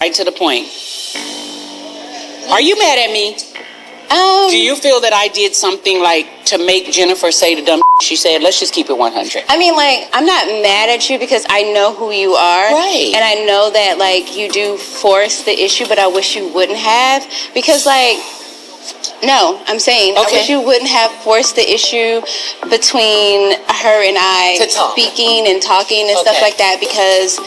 right to the point. Are you mad at me? Do you feel that I did something like to make Jennifer say the dumb she said? Let's just keep it 100. I mean, like, I'm not mad at you because I know who you are. Right. And I know that, like, you do force the issue, but I wish you wouldn't have. Because, like, no, I'm saying, I wish you wouldn't have forced the issue between her and I speaking and talking and stuff like that, because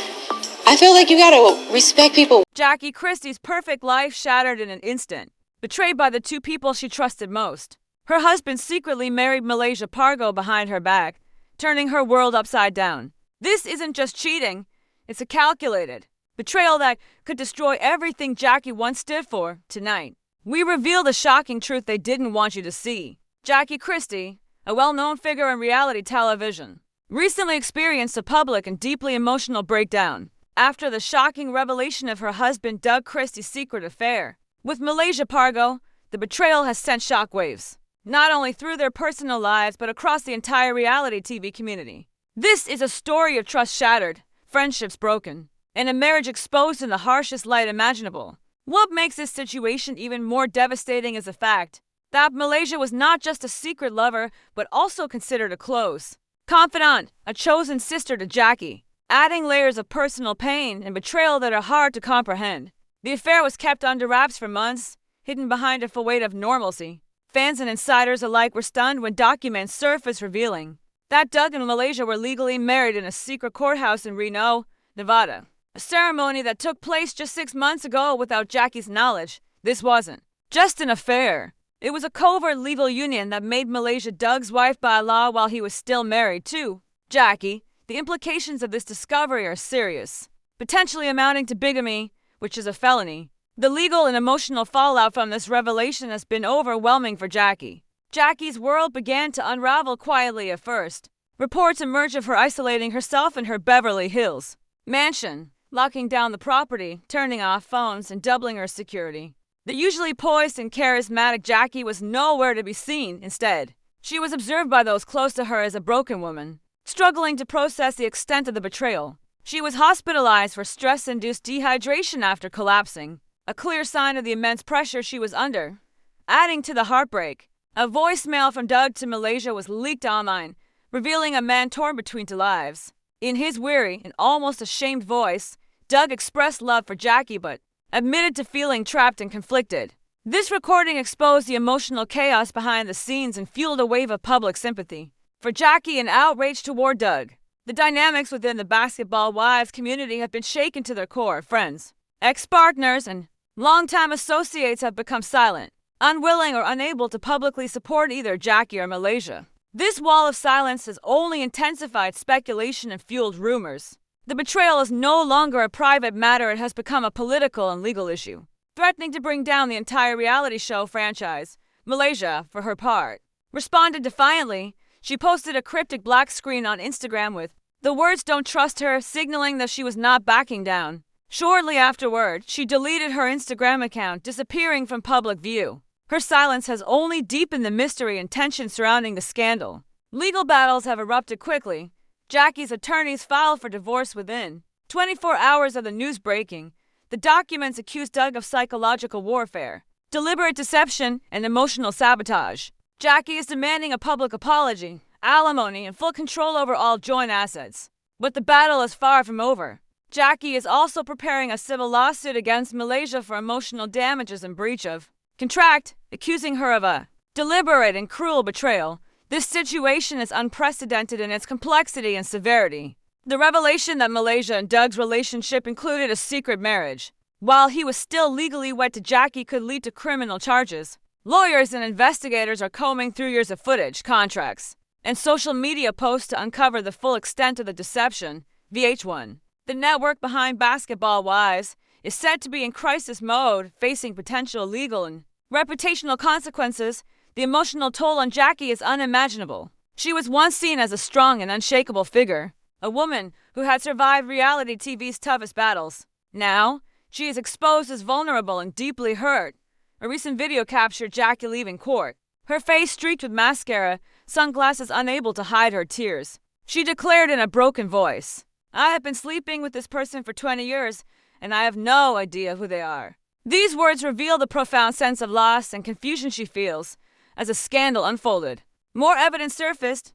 I feel like you gotta respect people. Jackie Christie's perfect life shattered in an instant. Betrayed by the two people she trusted most. Her husband secretly married Malaysia Pargo behind her back, turning her world upside down. This isn't just cheating, it's a calculated betrayal that could destroy everything Jackie once stood for tonight. We reveal the shocking truth they didn't want you to see. Jackie Christie, a well-known figure in reality television, recently experienced a public and deeply emotional breakdown after the shocking revelation of her husband Doug Christie's secret affair. With Malaysia Pargo, the betrayal has sent shockwaves, not only through their personal lives but across the entire reality TV community. This is a story of trust shattered, friendships broken, and a marriage exposed in the harshest light imaginable. What makes this situation even more devastating is the fact that Malaysia was not just a secret lover but also considered a close confidant, a chosen sister to Jackie, adding layers of personal pain and betrayal that are hard to comprehend. The affair was kept under wraps for months, hidden behind a full weight of normalcy. Fans and insiders alike were stunned when documents surfaced revealing that Doug and Malaysia were legally married in a secret courthouse in Reno, Nevada. A ceremony that took place just 6 months ago without Jackie's knowledge. This wasn't just an affair. It was a covert legal union that made Malaysia Doug's wife by law while he was still married to Jackie. The implications of this discovery are serious, potentially amounting to bigamy, which is a felony. The legal and emotional fallout from this revelation has been overwhelming for Jackie. Jackie's world began to unravel quietly at first. Reports emerged of her isolating herself in her Beverly Hills mansion, locking down the property, turning off phones, and doubling her security. The usually poised and charismatic Jackie was nowhere to be seen. Instead, she was observed by those close to her as a broken woman, struggling to process the extent of the betrayal. She was hospitalized for stress-induced dehydration after collapsing, a clear sign of the immense pressure she was under. Adding to the heartbreak, a voicemail from Doug to Malaysia was leaked online, revealing a man torn between two lives. In his weary and almost ashamed voice, Doug expressed love for Jackie but admitted to feeling trapped and conflicted. This recording exposed the emotional chaos behind the scenes and fueled a wave of public sympathy for Jackie and outrage toward Doug. The dynamics within the Basketball Wives community have been shaken to their core. Friends, ex-partners, and longtime associates have become silent, unwilling or unable to publicly support either Jackie or Malaysia. This wall of silence has only intensified speculation and fueled rumors. The betrayal is no longer a private matter, it has become a political and legal issue, threatening to bring down the entire reality show franchise. Malaysia, for her part, responded defiantly. She posted a cryptic black screen on Instagram with the words "Don't trust her," signaling that she was not backing down. Shortly afterward, she deleted her Instagram account, disappearing from public view. Her silence has only deepened the mystery and tension surrounding the scandal. Legal battles have erupted quickly. Jackie's attorneys filed for divorce within 24 hours of the news breaking. The documents accused Doug of psychological warfare, deliberate deception, and emotional sabotage. Jackie is demanding a public apology, alimony, and full control over all joint assets. But the battle is far from over. Jackie is also preparing a civil lawsuit against Malaysia for emotional damages and breach of contract, accusing her of a deliberate and cruel betrayal. This situation is unprecedented in its complexity and severity. The revelation that Malaysia and Doug's relationship included a secret marriage, while he was still legally wed to Jackie, could lead to criminal charges. Lawyers and investigators are combing through years of footage, contracts, and social media posts to uncover the full extent of the deception. VH1, the network behind Basketball Wives, is said to be in crisis mode, facing potential legal and reputational consequences. The emotional toll on Jackie is unimaginable. She was once seen as a strong and unshakable figure, a woman who had survived reality TV's toughest battles. Now, she is exposed as vulnerable and deeply hurt. A recent video captured Jackie leaving court, her face streaked with mascara, sunglasses unable to hide her tears. She declared in a broken voice, "I have been sleeping with this person for 20 years, and I have no idea who they are. These words reveal the profound sense of loss and confusion she feels as a scandal unfolded. More evidence surfaced.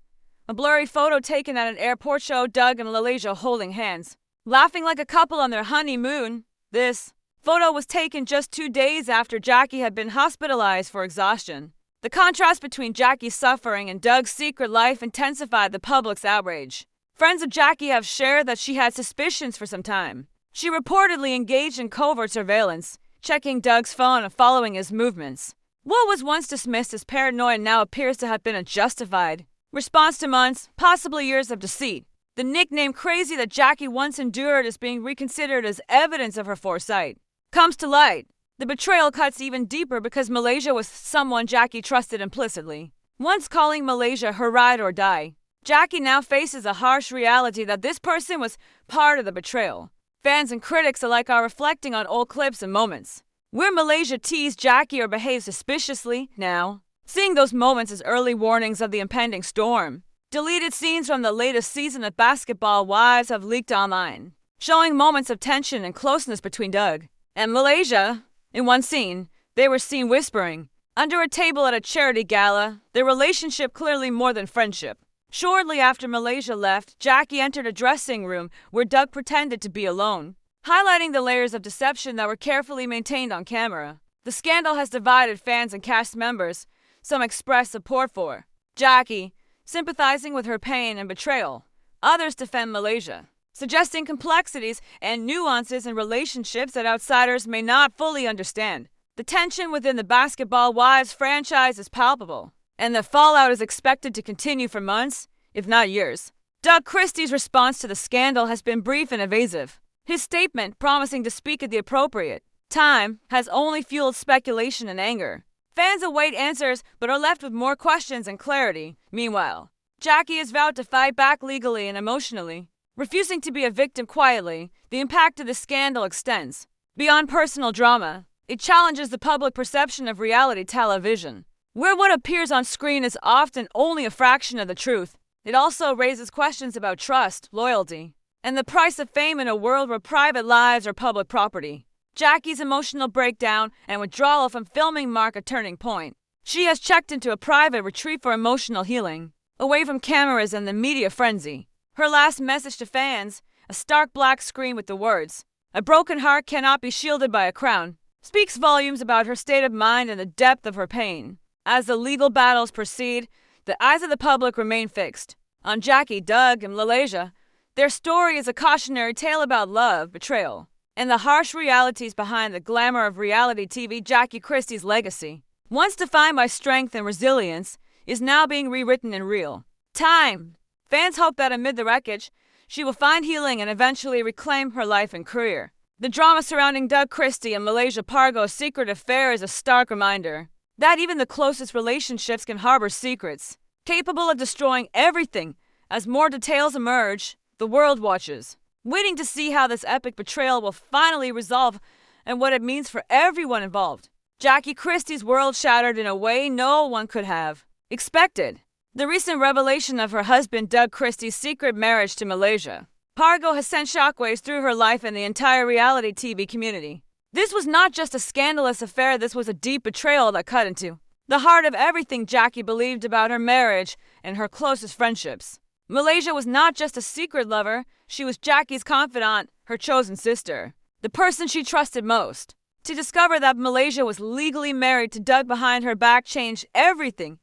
A blurry photo taken at an airport showed Doug and Malaysia holding hands, laughing like a couple on their honeymoon. This photo was taken just 2 days after Jackie had been hospitalized for exhaustion. The contrast between Jackie's suffering and Doug's secret life intensified the public's outrage. Friends of Jackie have shared that she had suspicions for some time. She reportedly engaged in covert surveillance, checking Doug's phone and following his movements. What was once dismissed as paranoia now appears to have been a justified response to months, possibly years of deceit. The nickname crazy that Jackie once endured is being reconsidered as evidence of her foresight comes to light. The betrayal cuts even deeper because Malaysia was someone Jackie trusted implicitly, once calling Malaysia her ride or die. Jackie now faces a harsh reality that this person was part of the betrayal. Fans and critics alike are reflecting on old clips and moments where Malaysia teased Jackie or behaved suspiciously now, seeing those moments as early warnings of the impending storm. Deleted scenes from the latest season of Basketball Wives have leaked online, showing moments of tension and closeness between Doug and Malaysia. In one scene, they were seen whispering under a table at a charity gala, their relationship clearly more than friendship. Shortly after Malaysia left, Jackie entered a dressing room where Doug pretended to be alone, highlighting the layers of deception that were carefully maintained on camera. The scandal has divided fans and cast members. Some express support for Jackie, sympathizing with her pain and betrayal. Others defend Malaysia, suggesting complexities and nuances in relationships that outsiders may not fully understand. The tension within the Basketball Wives franchise is palpable, and the fallout is expected to continue for months, if not years. Doug Christie's response to the scandal has been brief and evasive. His statement, promising to speak at the appropriate time, has only fueled speculation and anger. Fans await answers but are left with more questions and clarity. Meanwhile, Jackie has vowed to fight back legally and emotionally, refusing to be a victim quietly. The impact of the scandal extends beyond personal drama. It challenges the public perception of reality television, where what appears on screen is often only a fraction of the truth. It also raises questions about trust, loyalty, and the price of fame in a world where private lives are public property. Jackie's emotional breakdown and withdrawal from filming mark a turning point. She has checked into a private retreat for emotional healing, away from cameras and the media frenzy. Her last message to fans, a stark black screen with the words, "A broken heart cannot be shielded by a crown," speaks volumes about her state of mind and the depth of her pain. As the legal battles proceed, the eyes of the public remain fixed on Jackie, Doug, and Malaysia. Their story is a cautionary tale about love, betrayal, and the harsh realities behind the glamour of reality TV. Jackie Christie's legacy, once defined by strength and resilience, is now being rewritten in real time. Fans hope that amid the wreckage, she will find healing and eventually reclaim her life and career. The drama surrounding Doug Christie and Malaysia Pargo's secret affair is a stark reminder that even the closest relationships can harbor secrets, capable of destroying everything. As more details emerge, the world watches, waiting to see how this epic betrayal will finally resolve and what it means for everyone involved. Jackie Christie's world shattered in a way no one could have expected. The recent revelation of her husband Doug Christie's secret marriage to Malaysia Pargo has sent shockwaves through her life and the entire reality TV community. This was not just a scandalous affair, this was a deep betrayal that cut into the heart of everything Jackie believed about her marriage and her closest friendships. Malaysia was not just a secret lover, she was Jackie's confidant, her chosen sister, the person she trusted most. To discover that Malaysia was legally married to Doug behind her back changed everything.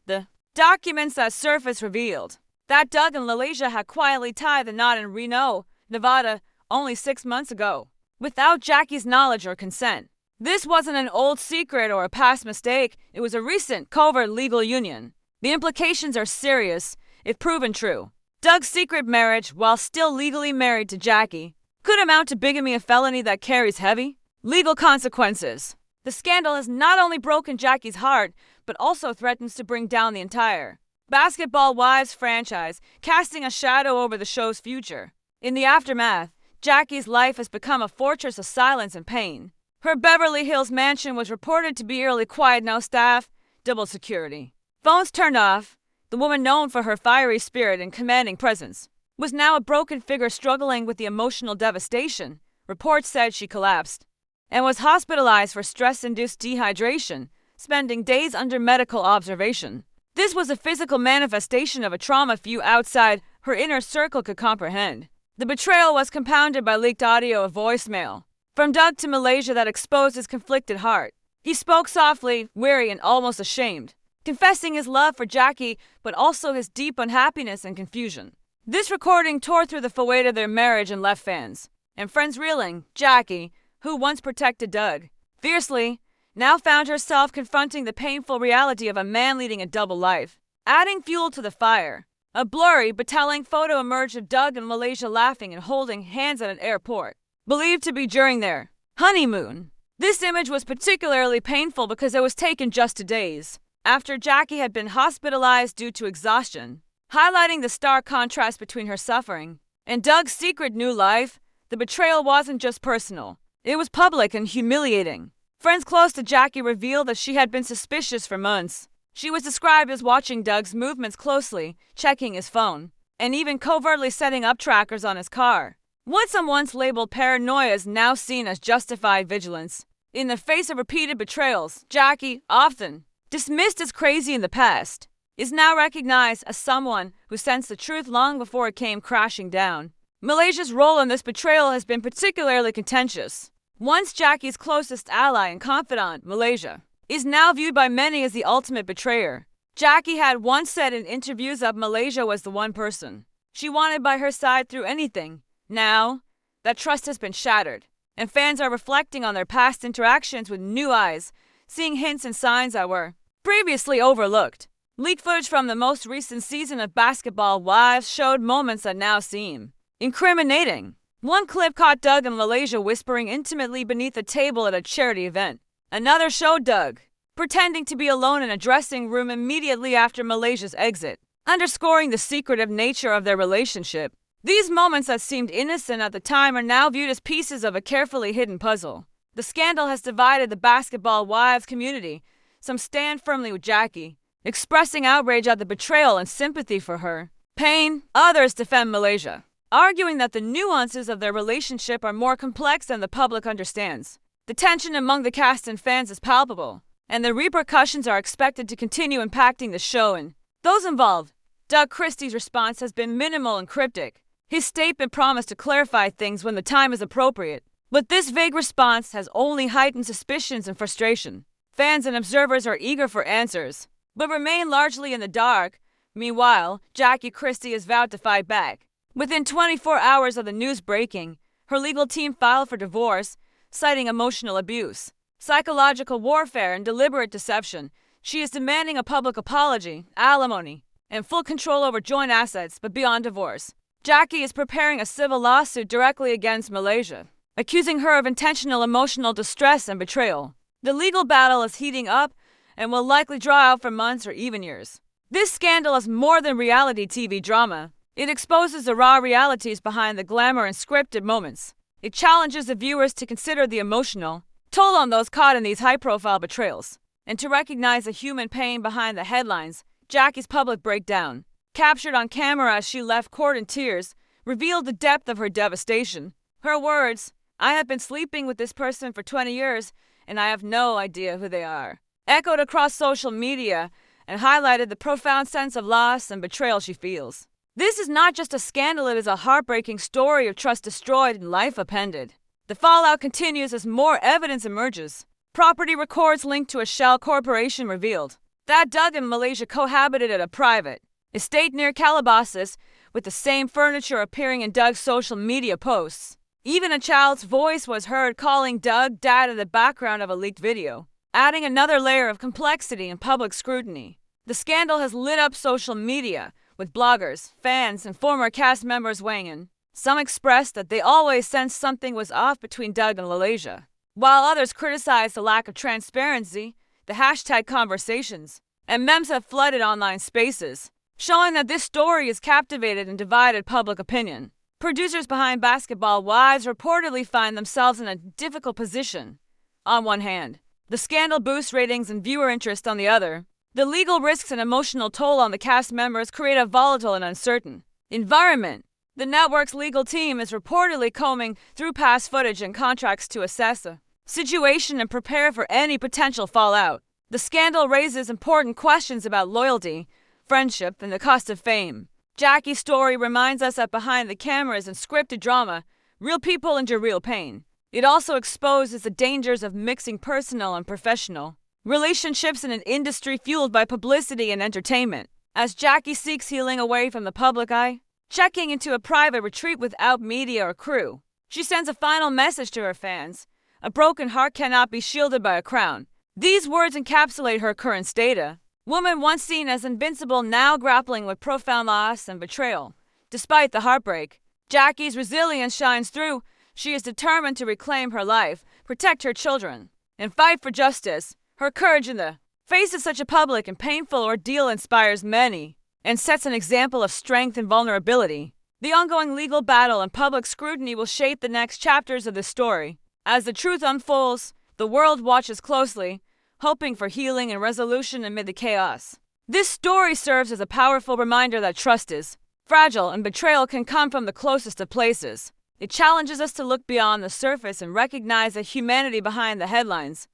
The documents that surfaced revealed that Doug and Malaysia had quietly tied the knot in Reno, Nevada, only 6 months ago, without Jackie's knowledge or consent. This wasn't an old secret or a past mistake, it was a recent, covert legal union. The implications are serious if proven true. Doug's secret marriage, while still legally married to Jackie, could amount to bigamy, a felony that carries heavy legal consequences. The scandal has not only broken Jackie's heart, but also threatens to bring down the entire Basketball Wives franchise, casting a shadow over the show's future. In the aftermath, Jackie's life has become a fortress of silence and pain. Her Beverly Hills mansion was reported to be eerily quiet, no staff, double security, phones turned off. The woman known for her fiery spirit and commanding presence was now a broken figure struggling with the emotional devastation Reports said she collapsed and was hospitalized for stress-induced dehydration, spending days under medical observation. This was a physical manifestation of a trauma few outside her inner circle could comprehend. The betrayal was compounded by leaked audio of voicemail from Doug to Malaysia that exposed his conflicted heart. He spoke softly, weary, and almost ashamed, confessing his love for Jackie, but also his deep unhappiness and confusion. This recording tore through the fawade of their marriage and left fans and friends reeling. Jackie, who once protected Doug fiercely, now found herself confronting the painful reality of a man leading a double life. Adding fuel to the fire, a blurry but telling photo emerged of Doug and Malaysia laughing and holding hands at an airport, believed to be during their honeymoon. This image was particularly painful because it was taken just 2 days after Jackie had been hospitalized due to exhaustion, highlighting the stark contrast between her suffering and Doug's secret new life. The betrayal wasn't just personal, it was public and humiliating. Friends close to Jackie revealed that she had been suspicious for months. She was described as watching Doug's movements closely, checking his phone, and even covertly setting up trackers on his car. What some once labeled paranoia is now seen as justified vigilance. In the face of repeated betrayals, Jackie, often dismissed as crazy in the past, is now recognized as someone who sensed the truth long before it came crashing down. Malaysia's role in this betrayal has been particularly contentious. Once Jackie's closest ally and confidant, Malaysia is now viewed by many as the ultimate betrayer. Jackie had once said in interviews that Malaysia was the one person she wanted by her side through anything. Now, that trust has been shattered, and fans are reflecting on their past interactions with new eyes, seeing hints and signs that were previously overlooked. Leaked footage from the most recent season of Basketball Wives showed moments that now seem incriminating. One clip caught Doug and Malaysia whispering intimately beneath a table at a charity event. Another showed Doug pretending to be alone in a dressing room immediately after Malaysia's exit, underscoring the secretive nature of their relationship. These moments that seemed innocent at the time are now viewed as pieces of a carefully hidden puzzle. The scandal has divided the Basketball Wives community. Some stand firmly with Jackie, expressing outrage at the betrayal and sympathy for her pain. Others defend Malaysia, arguing that the nuances of their relationship are more complex than the public understands. The tension among the cast and fans is palpable, and the repercussions are expected to continue impacting the show and those involved. Doug Christie's response has been minimal and cryptic. His statement promised to clarify things when the time is appropriate, but this vague response has only heightened suspicions and frustration. Fans and observers are eager for answers, but remain largely in the dark. Meanwhile, Jackie Christie has vowed to fight back. Within 24 hours of the news breaking, her legal team filed for divorce, citing emotional abuse, psychological warfare, and deliberate deception. She is demanding a public apology, alimony, and full control over joint assets, but beyond divorce. Jackie is preparing a civil lawsuit directly against Malaysia, accusing her of intentional emotional distress and betrayal. The legal battle is heating up and will likely draw out for months or even years. This scandal is more than reality TV drama. It exposes the raw realities behind the glamour and scripted moments. It challenges the viewers to consider the emotional toll on those caught in these high-profile betrayals, and to recognize the human pain behind the headlines. Jackie's public breakdown, captured on camera as she left court in tears, revealed the depth of her devastation. Her words, "I have been sleeping with this person for 20 years, and I have no idea who they are," echoed across social media and highlighted the profound sense of loss and betrayal she feels. This is not just a scandal, it is a heartbreaking story of trust destroyed and life upended. The fallout continues as more evidence emerges. Property records linked to a shell corporation revealed that Doug and Malaysia cohabited at a private estate near Calabasas, with the same furniture appearing in Doug's social media posts. Even a child's voice was heard calling Doug dad in the background of a leaked video, adding another layer of complexity and public scrutiny. The scandal has lit up social media, with bloggers, fans, and former cast members weighing in. Some expressed that they always sensed something was off between Doug and Malaysia, while others criticized the lack of transparency. The hashtag conversations and memes have flooded online spaces, showing that this story has captivated and divided public opinion. Producers behind Basketball Wives reportedly find themselves in a difficult position. On one hand, the scandal boosts ratings and viewer interest. On the other, the legal risks and emotional toll on the cast members create a volatile and uncertain environment. The network's legal team is reportedly combing through past footage and contracts to assess the situation and prepare for any potential fallout. The scandal raises important questions about loyalty, friendship, and the cost of fame. Jackie's story reminds us that behind the cameras and scripted drama, real people endure real pain. It also exposes the dangers of mixing personal and professional relationships in an industry fueled by publicity and entertainment. As Jackie seeks healing away from the public eye, checking into a private retreat without media or crew, she sends a final message to her fans. A broken heart cannot be shielded by a crown. These words encapsulate her current state. Woman once seen as invincible, now grappling with profound loss and betrayal. Despite the heartbreak, Jackie's resilience shines through. She is determined to reclaim her life, protect her children, and fight for justice. Her courage in the face of such a public and painful ordeal inspires many and sets an example of strength and vulnerability. The ongoing legal battle and public scrutiny will shape the next chapters of this story. As the truth unfolds, the world watches closely, hoping for healing and resolution amid the chaos. This story serves as a powerful reminder that trust is fragile and betrayal can come from the closest of places. It challenges us to look beyond the surface and recognize the humanity behind the headlines.